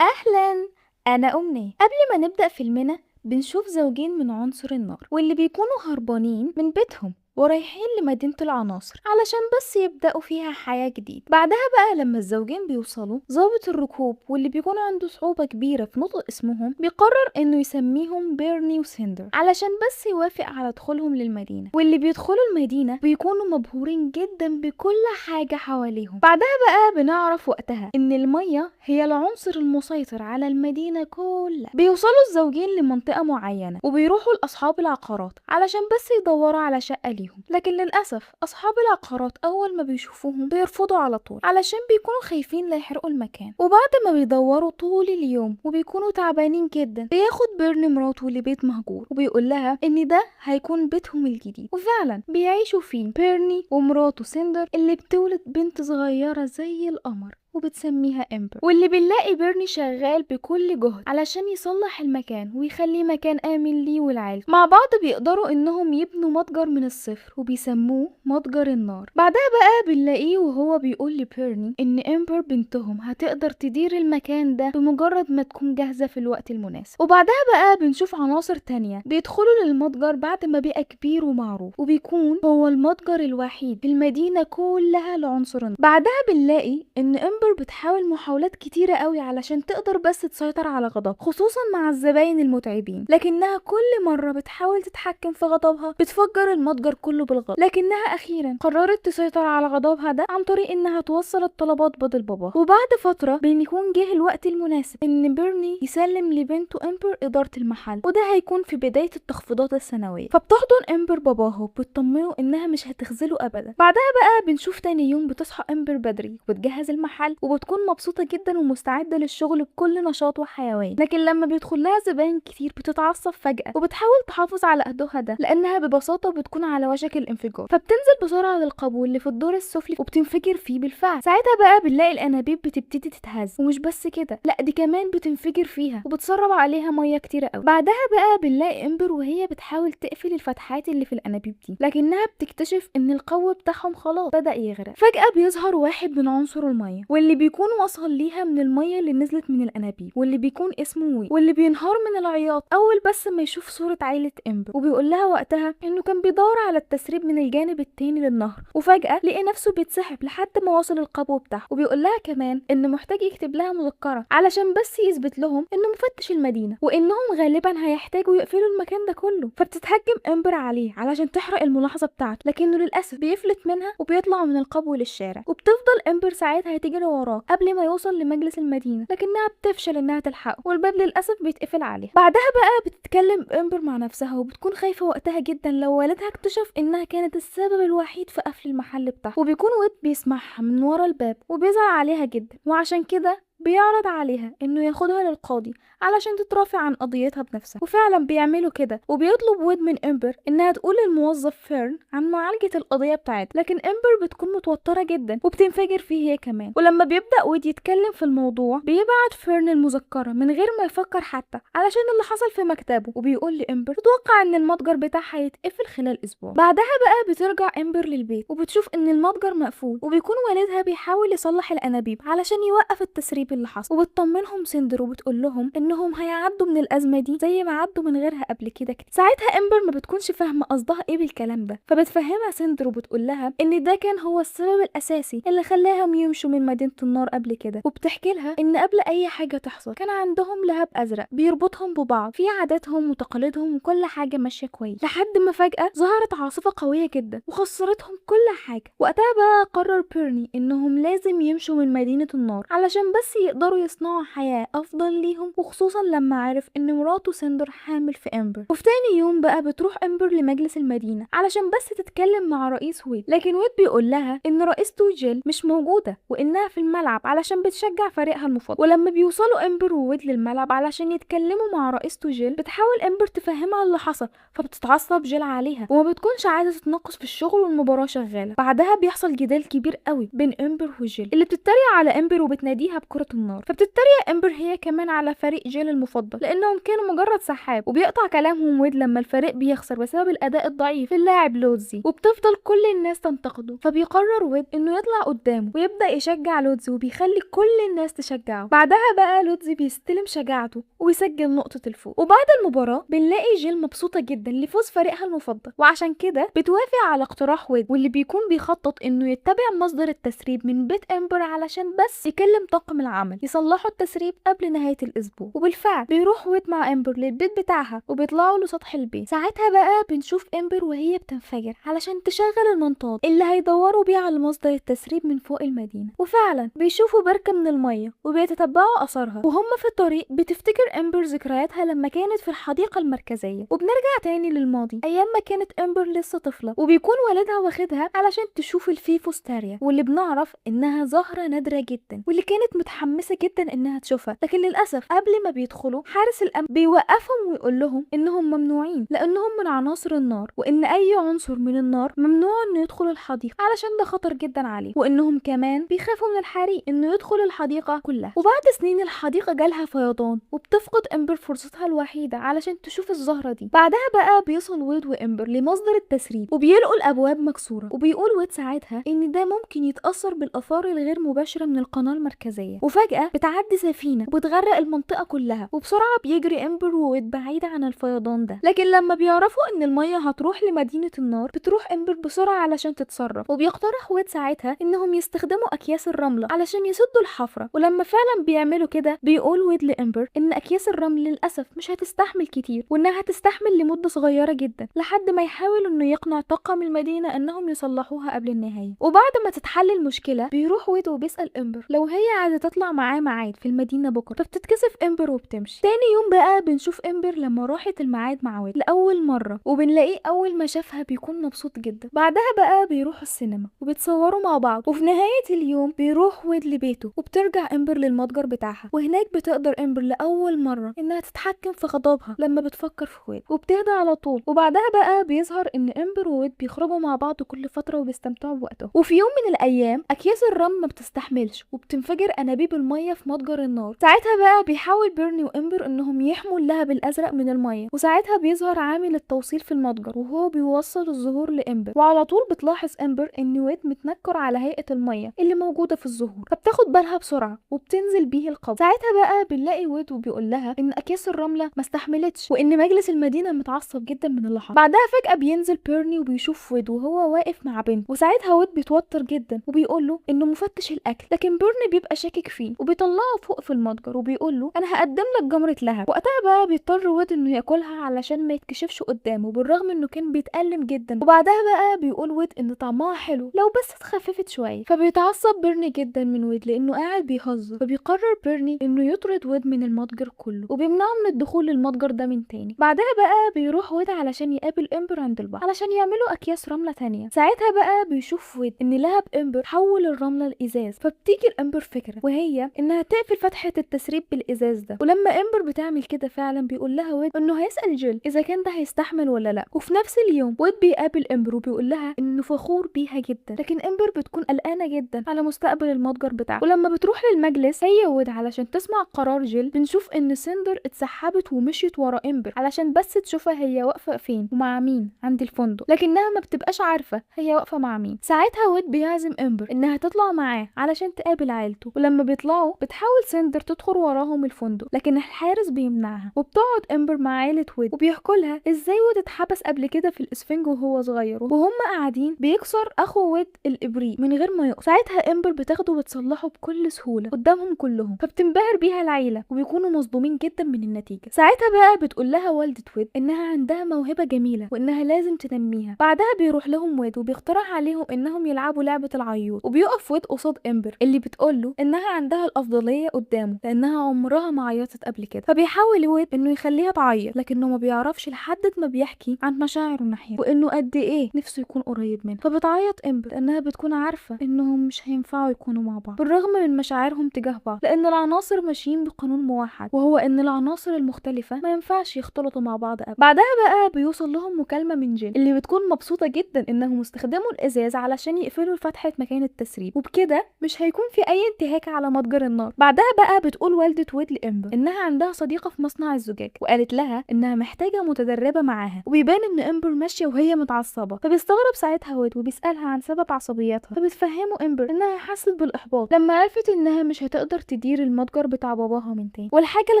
أهلا، أنا أمنية. قبل ما نبدأ فيلمنا بنشوف زوجين من عنصر النار واللي بيكونوا هربانين من بيتهم ورايحين لمدينة العناصر علشان بس يبدأوا فيها حياة جديدة. بعدها بقى لما الزوجين بيوصلوا، ضابط الركوب واللي بيكون عنده صعوبة كبيرة في نطق اسمهم بيقرر انه يسميهم بيرني وسيندر علشان بس يوافق على دخولهم للمدينة. واللي بيدخلوا المدينة بيكونوا مبهورين جدا بكل حاجة حواليهم. بعدها بقى بنعرف وقتها ان المية هي العنصر المسيطر على المدينة كلها. بيوصلوا الزوجين لمنطقة معينة وبيروحوا لأصحاب العقارات علشان بس يدوروا على شقة ليهم، لكن للأسف أصحاب العقارات أول ما بيشوفوهم بيرفضوا على طول علشان بيكونوا خايفين لا يحرقوا المكان. وبعد ما بيدوروا طول اليوم وبيكونوا تعبانين جدا، بياخد بيرن مراته لبيت مهجور وبيقول لها ان ده هيكون بيتهم الجديد. وفعلا بيعيشوا فيه بيرني ومراته سيندر اللي بتولد بنت صغيرة زي القمر وبتسميها امبر. واللي بنلاقي بيرني شغال بكل جهد علشان يصلح المكان ويخليه مكان آمن ليه والعيلة. مع بعض بيقدروا انهم يبنوا متجر من الصفر وبيسموه متجر النار. بعدها بقى بنلاقيه وهو بيقول لبيرني ان امبر بنتهم هتقدر تدير المكان ده بمجرد ما تكون جاهزة في الوقت المناسب. وبعدها بقى بنشوف عناصر تانية بيدخلوا للمتجر بعد ما بقى كبير ومعروف، وبيكون هو المتجر الوحيد في المدينة كلها لعنصر النار. بعدها بنلاقي ان امبر بتحاول محاولات كتيرة قوي علشان تقدر بس تسيطر على غضب، خصوصا مع الزباين المتعبين، لكنها كل مرة بتحاول تتحكم في غضبها بتفجر المتجر كله بالغضب. لكنها اخيرا قررت تسيطر على غضبها ده عن طريق انها توصل الطلبات بدل بابا. وبعد فترة بيكون جه الوقت المناسب ان بيرني يسلم لبنته امبر ادارة المحل، وده هيكون في بداية التخفيضات السنوية. فبتحضن امبر باباها وبتطمنه انها مش هتخذله ابدا. بعدها بقى بنشوف تاني يوم بتصحى امبر بدري وبتجهز المحل وبتكون مبسوطة جدا ومستعدة للشغل بكل نشاط وحيوية. لكن لما بيدخل لها زباين كتير بتتعصب فجأة وبتحاول تحافظ على هدوءها ده لانها ببساطة بتكون على وشك الانفجار. فبتنزل بسرعة للقبو اللي في الدور السفلي وبتنفجر فيه بالفعل. ساعتها بقى بنلاقي الانابيب بتبتدي تتهز، ومش بس كده، لا دي كمان بتنفجر فيها وبتسرب عليها مية كتيرة قوي. بعدها بقى بنلاقي امبر وهي بتحاول تقفل الفتحات اللي في الانابيب دي، لكنها بتكتشف ان القبو بتاعهم خلاص بدأ يغرق. فجأة بيظهر واحد من عنصر المية واللي بيكون وصل ليها من المية اللي نزلت من الانابيب، واللي بيكون اسمه وي، واللي بينهار من العياط اول بس ما يشوف صورة عيلة امبر. وبيقول لها وقتها انه كان بيدور على التسريب من الجانب التاني للنهر، وفجأة لقى نفسه بيتسحب لحد ما وصل القبو بتاعه. وبيقول لها كمان انه محتاج يكتب لها مذكرة علشان بس يثبت لهم انه مفتش المدينة وانهم غالبا هيحتاجوا يقفلوا المكان ده كله. فبتتهجم امبر عليه علشان تحرق الملاحظة بتاعته، لكنه للاسف بيفلت منها وبيطلع من القبو للشارع. وبتفضل امبر ساعتها تجري وراه قبل ما يوصل لمجلس المدينة، لكنها بتفشل انها تلحقه والباب للاسف بيتقفل عليها. بعدها بقى بتتكلم امبر مع نفسها وبتكون خايفة وقتها جدا لو والدها اكتشف انها كانت السبب الوحيد في قفل المحل بتاعها. وبيكون ويد بيسمعها من ورا الباب وبيزعل عليها جدا، وعشان كده بيعرض عليها انه ياخدها للقاضي علشان تترافع عن قضيتها بنفسها. وفعلا بيعملوا كده، وبيطلب ويد من امبر انها تقول للموظف فيرن عن معالجة القضية بتاعتها، لكن امبر بتكون متوترة جدا وبتنفجر فيه هي كمان. ولما بيبدأ ويد يتكلم في الموضوع بيبعت فيرن المذكرة من غير ما يفكر حتى علشان اللي حصل في مكتبه، وبيقول لامبر تتوقع ان المتجر بتاعها يتقفل خلال اسبوع. بعدها بقى بترجع امبر للبيت وبتشوف ان المتجر مقفول، وبيكون والدها بيحاول يصلح الانابيب علشان يوقف التسريب اللي حصل. وبتطمنهم سيندر وبتقول لهم انهم هيعدوا من الازمه دي زي ما عدوا من غيرها قبل كده كتير. ساعتها امبر ما بتكونش فاهمه قصدها ايه بالكلام ده، فبتفهمها سيندر وبتقول لها ان ده كان هو السبب الاساسي اللي خلاهم يمشوا من مدينه النار قبل كده. وبتحكي لها ان قبل اي حاجه تحصل كان عندهم لهب ازرق بيربطهم ببعض في عاداتهم وتقاليدهم وكل حاجه ماشيه كويس، لحد ما فجاه ظهرت عاصفه قويه جدا وخسرتهم كل حاجه. وقتها بقى قرر بيرني انهم لازم يمشوا من مدينه النار علشان بس يقدروا يصنعوا حياة أفضل ليهم، وخصوصا لما عرف إن مراته سيندر حامل في أمبر. وفي تاني يوم بقى بتروح أمبر لمجلس المدينة علشان بس تتكلم مع رئيس ويد، لكن ويد بيقول لها إن رئيسته جيل مش موجودة وإنها في الملعب علشان بتشجع فريقها المفضل. ولما بيوصلوا أمبر وويد للملعب علشان يتكلموا مع رئيسته جيل، بتحاول أمبر تفهمها اللي حصل، فبتتعصب جيل عليها وما بتكونش عايزة تتناقش في الشغل والمباراة شغالة. بعدها بيحصل جدال كبير قوي بين أمبر وجيل اللي بتتريق على أمبر وبتناديها بكرة النار. فبتتريق امبر هي كمان على فريق جيل المفضل لانهم كانوا مجرد سحاب، وبيقطع كلامهم ويد لما الفريق بيخسر بسبب الاداء الضعيف للاعب لودزي، وبتفضل كل الناس تنتقده. فبيقرر ويد انه يطلع قدامه ويبدا يشجع لودزي وبيخلي كل الناس تشجعه. بعدها بقى لودزي بيستلم شجاعته ويسجل نقطة الفوز. وبعد المباراة بنلاقي جيل مبسوطة جدا لفوز فريقها المفضل، وعشان كده بتوافق على اقتراح ويد، واللي بيكون بيخطط انه يتبع مصدر التسريب من بيت امبر علشان بس يكلم طاقم العمل يصلحوا التسريب قبل نهاية الاسبوع. وبالفعل بيروح ويد مع امبر للبيت بتاعها وبيطلعوا لسطح البيت. ساعتها بقى بنشوف امبر وهي بتنفجر علشان تشغل المنطاد اللي هيدوروا بيه على مصدر التسريب من فوق المدينة. وفعلا بيشوفوا بركة من المية وبيتتبعوا اثرها، وهم في الطريق بتفتكر امبر ذكرياتها لما كانت في الحديقة المركزية. وبنرجع تاني للماضي ايام ما كانت امبر لسه طفلة، وبيكون والدها واخدها علشان تشوف الفيفوستاريا، واللي بنعرف انها زهرة نادرة جدا واللي كانت متحمسة جدا انها تشوفها. لكن للاسف قبل ما بيدخلوا حارس الامن بيوقفهم ويقول لهم انهم ممنوعين لانهم من عناصر النار، وان اي عنصر من النار ممنوع انه يدخل الحديقة علشان ده خطر جدا عليه، وانهم كمان بيخافوا من الحريق انه يدخل الحديقة كلها. وبعد سنين الحديقة جالها فيضان وبتفقد امبر فرصتها الوحيدة علشان تشوف الزهرة دي. بعدها بقى بيوصل ويد وامبر لمصدر التسريب وبيلقوا الابواب مكسورة، وبيقول ويد ساعتها ان ده ممكن يتأثر بالاثار الغير مباشرة من القناة المركزية. وفجأة بتعدي سفينة وبتغرق المنطقة كلها، وبسرعة بيجري امبر وويد بعيد عن الفيضان ده. لكن لما بيعرفوا ان المية هتروح لمدينة النار بتروح امبر بسرعة علشان تتصرف، وبيقترح ويد ساعتها انهم يستخدموا اكياس الرملة علشان يسدوا الحفرة. ولما فعلا بيعملوا كده بيقول ويد لامبر ان اكياس الرمل للاسف مش هتستحمل كتير، وانها هتستحمل لمدة صغيرة جدا لحد ما يحاول انه يقنع طاقم المدينة انهم يصلحوها قبل النهاية. وبعد ما تتحل المشكلة بيروح ويد وبيسأل امبر لو هي عايزة تطلع معاه ميعاد في المدينة بكرة، فبتتكسف امبر وبتمشي. تاني يوم بقى بنشوف امبر لما راحت الميعاد مع ويد لأول مرة، وبنلاقيه أول ما شافها بيكون مبسوط جدا. بعدها بقى بيروحوا السينما وبيتصوروا مع بعض، وفي نهاية اليوم بيروح ويد لبيته وبترجع امبر للمتجر بتاعها، وهناك بتقدر امبر لأول مرة انها تتحكم في غضبها لما بتفكر في ويد وبتهدى على طول. وبعدها بقى بيظهر ان امبر وويد بيخرجوا مع بعض كل فترة وبيستمتعوا بوقتهم. وفي يوم من الأيام أكياس الرمل ما بتستحملش وبتنفجر أنابيب المية في متجر النار. ساعتها بقى بيحاول بيرني وامبر انهم يحموا اللهب الازرق من الميه، وساعتها بيظهر عامل التوصيل في المتجر وهو بيوصل الزهور لامبر. وعلى طول بتلاحظ امبر ان ويد متنكر على هيئه الميه اللي موجوده في الزهور، فبتاخد بالها بسرعه وبتنزل بيه القبر. ساعتها بقى بنلاقي ويد وبيقول لها ان اكياس الرمله ما استحملتش وان مجلس المدينه متعصب جدا من اللي حصل. بعدها فجاه بينزل بيرني وبيشوف ويد وهو واقف مع بنت، وساعتها ويد بيتوتر جدا وبيقول له انه مفتش الاكل، لكن بيرني بيبقى شاكك فيه وبيطلعه فوق في المتجر وبيقول له انا هقدم لك جمره لهب. وقتها بقى بيضطر ويد انه ياكلها علشان ما يتكشفش قدامه بالرغم انه كان بيتألم جدا. وبعدها بقى بيقول ويد ان طعمها حلو لو بس اتخففت شويه، فبيتعصب بيرني جدا من ويد لانه قاعد بيهزر. فبيقرر بيرني انه يطرد ويد من المتجر كله وبيمنعه من الدخول للمتجر ده من تاني. بعدها بقى بيروح ويد علشان يقابل امبر عند البحر علشان يعملوا اكياس رمله تانية. ساعتها بقى بيشوف ويد ان لهب امبر حول الرمله لازاز، فبتيجي الامبر فكره وهي انها تقفل فتحه التسريب بالازاز ده. ولما امبر بتعمل كده فعلا بيقول لها ويد انه هيسال جيل اذا كان ده هيستحمل ولا لا. وفي نفس اليوم ويد بيقابل امبر وبيقول لها انه فخور بيها جدا، لكن امبر بتكون قلقانه جدا على مستقبل المتجر بتاعها. ولما بتروح للمجلس هي ويد علشان تسمع قرار جيل بنشوف ان سندر اتسحبت ومشيت ورا امبر علشان بس تشوفها هي واقفه فين ومع مين عند الفندق، لكنها ما بتبقاش عارفه هي واقفه مع مين. ساعتها ويد بيعزم امبر انها تطلع معاه علشان تقابل عيلته، ولما بيطلعوا بتحاول سندر تدخل وراهم الفندق لكن الحارس بيمنعها. وبتقعد امبر مع عيله ويد وبيحكوا لها ازاي ويد اتحبس قبل كده في الاسفنج وهو صغير، وهم قاعدين بيكسر اخو ويد الابريق من غير ما يقص. ساعتها امبر بتاخده وتصلحه بكل سهوله قدامهم كلهم، فبتنبهر بيها العيله وبيكونوا مصدومين جدا من النتيجه. ساعتها بقى بتقول لها والده ويد انها عندها موهبه جميله وانها لازم تنميها. بعدها بيروح لهم ويد وبيقترح عليهم انهم يلعبوا لعبه العيوط، وبيقف ويد قصاد امبر اللي بتقول له انها عندها الافضليه قدامه لانها عمرها ما عيطت قبل كده. فبيحاول ويد انه يخليها تعيط لكنه ما بيعرفش لحد ما بيحكي عن مشاعره ناحيته وانه قد ايه نفسه يكون قريب منها. فبتعيط امبر لانها بتكون عارفه انهم مش هينفعوا يكونوا مع بعض بالرغم من مشاعرهم تجاه بعض، لان العناصر ماشيين بقانون موحد وهو ان العناصر المختلفه ما ينفعش يختلطوا مع بعض ابدا. بعدها بقى بيوصل لهم مكالمه من جين اللي بتكون مبسوطه جدا انهم استخدموا الازاز علشان يقفلوا فتحه مكان التسريب، وبكده مش هيكون في اي انتهاك على متجر النار. بعدها بقى بتقول والدة ويد لامبر انها عندها صديقة في مصنع الزجاج، وقالت لها انها محتاجة متدربة معاها، وبيبان ان امبر ماشية وهي متعصبة. فبيستغرب ساعتها ويد وبيسألها عن سبب عصبيتها، فبتفهمه امبر انها حست بالاحباط لما عرفت انها مش هتقدر تدير المتجر بتاع باباها من تاني. والحاجة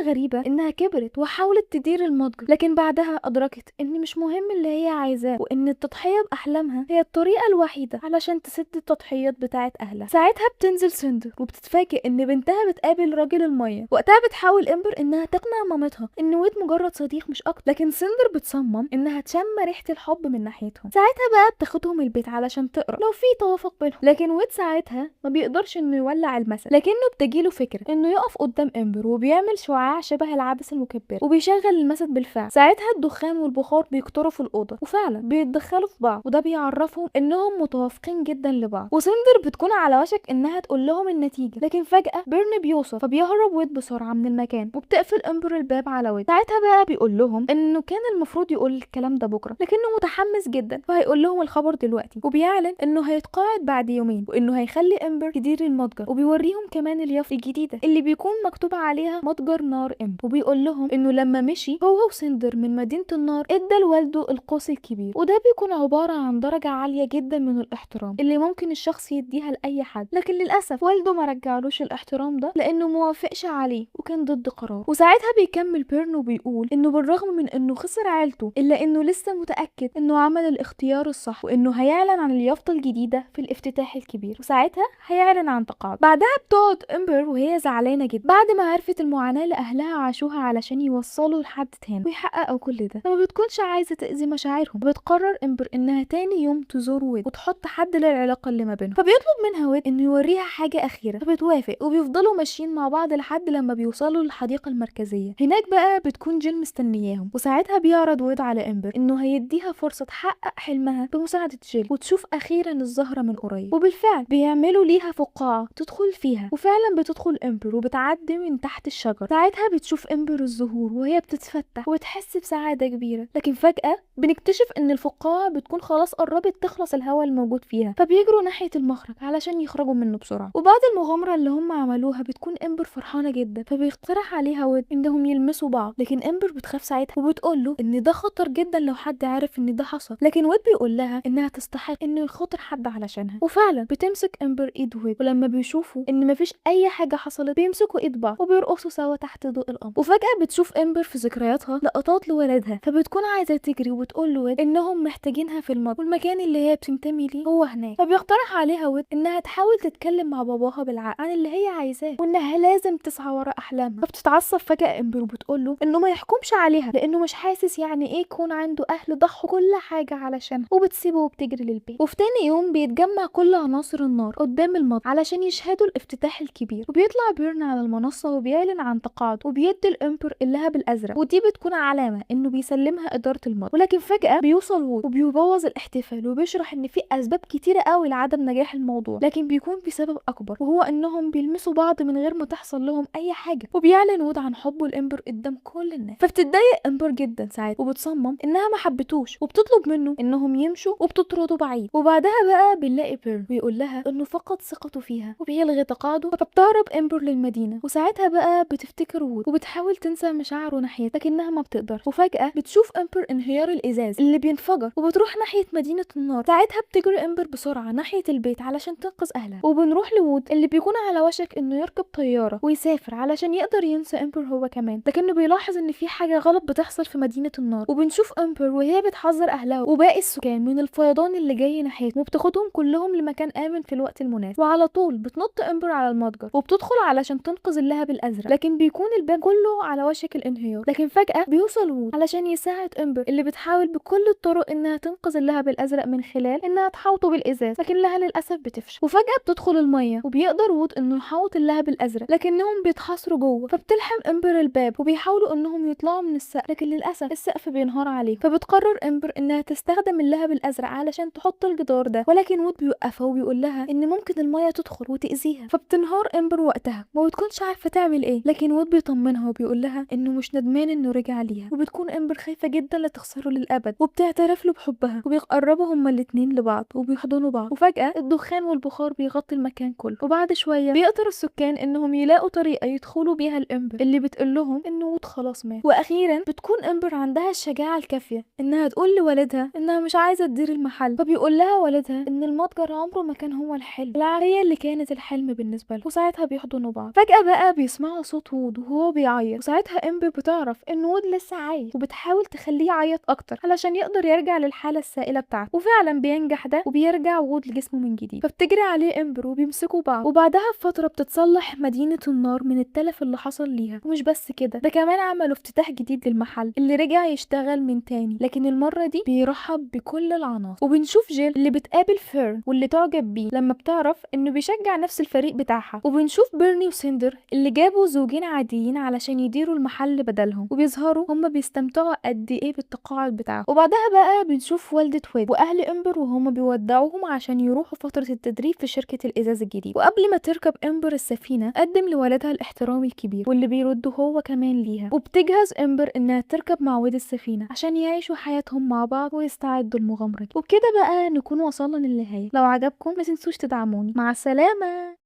الغريبة انها كبرت وحاولت تدير المتجر، لكن بعدها ادركت ان مش مهم اللي هي عايزاه، وان التضحية باحلامها هي الطريقة الوحيدة علشان تسد التضحيات بتاعت اهلها. ساعتها بتنزل سندر وبتتفاجئ ان بنتها بتقابل راجل المية. وقتها بتحاول امبر انها تقنع مامتها ان ويد مجرد صديق مش اكتر، لكن سندر بتصمم انها تشم ريحة الحب من ناحيتهم. ساعتها بقى بتاخدهم البيت علشان تقرا لو في توافق بينهم، لكن ويد ساعتها ما بيقدرش انه يولع المسل، لكنه بتجيله فكرة انه يقف قدام امبر وبيعمل شعاع شبه العدسة المكبرة وبيشغل المسد بالفعل. ساعتها الدخان والبخار بيكتروا في الأوضة وفعلا بيتدخلوا في بعض، وده بيعرفهم انهم متوافقين جدا لبعض. وسندر بتكون على وشك انها تقول لهم النتيجة، لكن فجأة بيرن بيوصل فبيهرب ويد بسرعة من المكان وبتقفل امبر الباب على ويد. ساعتها بقى بيقول لهم انه كان المفروض يقول الكلام ده بكرة، لكنه متحمس جدا فهيقول لهم الخبر دلوقتي، وبيعلن انه هيتقاعد بعد يومين وانه هيخلي امبر تدير المتجر، وبيوريهم كمان اليافطة الجديدة اللي بيكون مكتوب عليها متجر نار امبر. وبيقول لهم انه لما مشي هو وسندر من مدينة النار ادى لوالده القوس الكبير، وده بيكون عبارة عن درجة عالية جدا من الاحترام اللي ممكن الشخص يديها لأي حد، لكن للأسف والده ما رجعلوش الاحترام ده لأنه موافقش عليه وكان ضد قراره. وساعتها بيكمل بيرن وبيقول انه بالرغم من انه خسر عيلته الا انه لسه متأكد انه عمل الاختيار الصح، وانه هيعلن عن اليافطة الجديدة في الافتتاح الكبير، وساعتها هيعلن عن تقاعد. بعدها بتقعد امبر وهي زعلانة جدا بعد ما عرفت المعاناة اللي اهلها عاشوها علشان يوصلوا لحد تاني ويحققوا كل ده، فما بتكونش عايزة تأذي مشاعرهم. بتقرر امبر انها تاني يوم تزور ويد وتحط حد للعلاقة اللي ما بينهم، فبيطلب منها ويد انه يوريها حاجة اخيرة، فبتوافق وبيفضلوا ماشيين مع بعض لحد لما بيوصلوا للحديقة المركزية. هناك بقى بتكون جيل مستنياهم، وساعتها بيعرض ويد على امبر انه هيديها فرصة تحقق حلمها بمساعدة جيل وتشوف اخيرا الزهرة من قريب. وبالفعل بيعملوا ليها فقاعة تدخل فيها، وفعلا بتدخل امبر وبتعدي من تحت الشجر. ساعتها بتشوف امبر الزهور وهي بتتفتح وتحس بسعادة كبيرة، لكن فجأة بنكتشف ان الفقاعة بتكون خلاص قربت تخلص الهواء الموجود فيها، فبيجروا ناحية المخرج علشان يخرجوا منه بسرعة. وبعد المغامرة اللي هم عملوها بتكون امبر فرحانة جدا، فبيقترح عليها ويد انهم يلمسوا بعض، لكن امبر بتخاف ساعتها وبتقول له ان ده خطر جدا لو حد عارف ان ده حصل، لكن ويد بيقول لها انها تستحق انه يخاطر حد علشانها. وفعلا بتمسك امبر ايد ويد، ولما بيشوفوا ان مفيش اي حاجة حصلت بيمسكوا ايد بعض وبيرقصوا سوا تحت ضوء القمر. وفجأة بتشوف امبر في ذكرياتها لقطات لولدها، فبتكون عايزة تجري وبتقول له ويد انهم محتاجينها في المطبخ والمكان اللي هي بتنتمي ليه هو هناك. فبيقترح عليها ويد انها تحاول تتكلم مع باباها بالعقل عن اللي هي عايزاه وانها لازم تسعى ورا احلامها. فبتتعصب فجأة امبر وبتقول له انه ما يحكمش عليها لانه مش حاسس يعني ايه يكون عنده اهل ضحوا كل حاجة علشانها، وبتسيبه وبتجري للبيت. وفي تاني يوم بيتجمع كل عناصر النار قدام المطبخ علشان يشهدوا الافتتاح الكبير، وبيطلع بيرن على المنصة وبيعلن عن تقاعده وبيدي الامبر اللهب الازرق، ودي بتكون علامة انه بيسلمها ادارة المطبخ. ولكن فجأة بيوصل وود وبيبوظ الاحتفال وبيشرح ان في اسباب كتيرة قوي لعدم نجاح الموضوع، لكن بيكون بسبب اكبر وهو انهم بيلمسوا بعض من غير ما تحصل لهم اي حاجة. وبيعلن وود عن حبه لامبر قدام كل الناس، فبتتضايق امبر جدا ساعتها وبتصمم انها ما حبتوش وبتطلب منه انهم يمشوا وبتطرده بعيد. وبعدها بقى بنلاقي بيرن بيقول لها انه فقد ثقته فيها وبيلغي تقاعده، فبتهرب امبر للمدينة. وساعتها بقى بتفتكر وود وبتحاول تنسى مشاعره ناحيتها لكنها ما بتقدر. وفجأة بتشوف امبر انهيار الازاز اللي بينفجر وبتروح ناحية مدينة النار. ساعتها بتجري امبر بسرعة ناحية البيت علشان تنقذ اهلها، وبنروح لوود اللي بيكون على وشك انه يركب طيارة ويسافر علشان يقدر ينسى امبر هو كمان، لكنه بيلاحظ ان في حاجة غلط بتحصل في مدينة النار. وبنشوف امبر وهي بتحذر اهلها وباقي السكان من الفيضان اللي جاي ناحيتهم، وبتاخدهم كلهم لمكان امن في الوقت المناسب. وعلى طول بتنط امبر على المتجر وبتدخل علشان تنقذ اللهب الازرق، لكن بيكون الباب كله على وشك الانهيار. لكن فجأة بيوصل وود علشان يساعد امبر اللي بتحاول بكل الطرق انها تنقذ اللهب الازرق من خلال انها تحوطه بالازاز، لكنها للاسف بتفشل. وفجأة بتدخل المية وبيقدر وود انه يحوط اللهب الازرق، لكنهم بيتحاصروا جوه. فبتلحم امبر الباب وبيحاولوا انهم يطلعوا من السقف، لكن للاسف السقف بينهار عليه. فبتقرر امبر انها تستخدم اللهب الازرق علشان تحط الجدار ده، ولكن وود بيوقفها وبيقول لها ان ممكن المية تدخل وتأذيها. فبتنهار امبر وقتها ما بتكونش عارفة تعمل ايه، لكن وود بيطمنها وبيقول لها انه مش ندمان انه رجع ليها. وبتكون امبر خايفة جدا لا تخسره للابد، وبتعترف له بحبها وبيقربوا هما الاتنين لبعض وبيحضنوا بعض. وفجأة الدخان والبخار بيغطي المكان كله، وبعد شوية بيقدر وبيقدر السكان انهم يلاقوا طريقة يدخلوا بيها الامبر اللي بتقول لهم ان وود خلاص مات. واخيرا بتكون امبر عندها الشجاعة الكافية انها تقول لوالدها انها مش عايزة تدير المحل، فبيقول لها والدها ان المتجر عمره ما كان هو الحلم، العارية اللي كانت الحلم بالنسبة له. وساعتها بيحضنوا بعض. فجأة بقى بيسمعوا صوت وود وهو بيعيط، وساعتها امبر بتعرف ان وود لسه عايش وبتحاول تخليه يعيط اكتر علشان يقدر يرجع للحالة السائلة بتاعته. وفعلا بينجح ده وبيرجع وود لجسمه من جديد. فبتجري عليه امبر وبيمسكوا بعض. وبعدها بفترة بتصلح مدينة النار من التلف اللي حصل ليها. ومش بس كده، ده كمان عملوا افتتاح جديد للمحل اللي رجع يشتغل من تاني، لكن المرة دي بيرحب بكل العناصر. وبنشوف جيل اللي بتقابل فيرن واللي تعجب بيه لما بتعرف انه بيشجع نفس الفريق بتاعها. وبنشوف بيرني وسيندر اللي جابوا زوجين عاديين علشان يديروا المحل بدلهم، وبيظهروا هما بيستمتعوا قد ايه بالتقاعد بتاعهم. وبعدها بقى بنشوف والدة ويد واهل امبر وهما بيودعوهم عشان يروحوا فترة التدريب في شركة الازاز الجديد. وقبل ما تركب امبر السفينة قدم لولدها الاحترام الكبير واللي بيرده هو كمان ليها. وبتجهز امبر انها تركب مع ويد السفينة عشان يعيشوا حياتهم مع بعض ويستعدوا للمغامرة. وبكده بقى نكون وصلنا للنهاية. لو عجبكم ما تنسوش تدعموني. مع السلامة.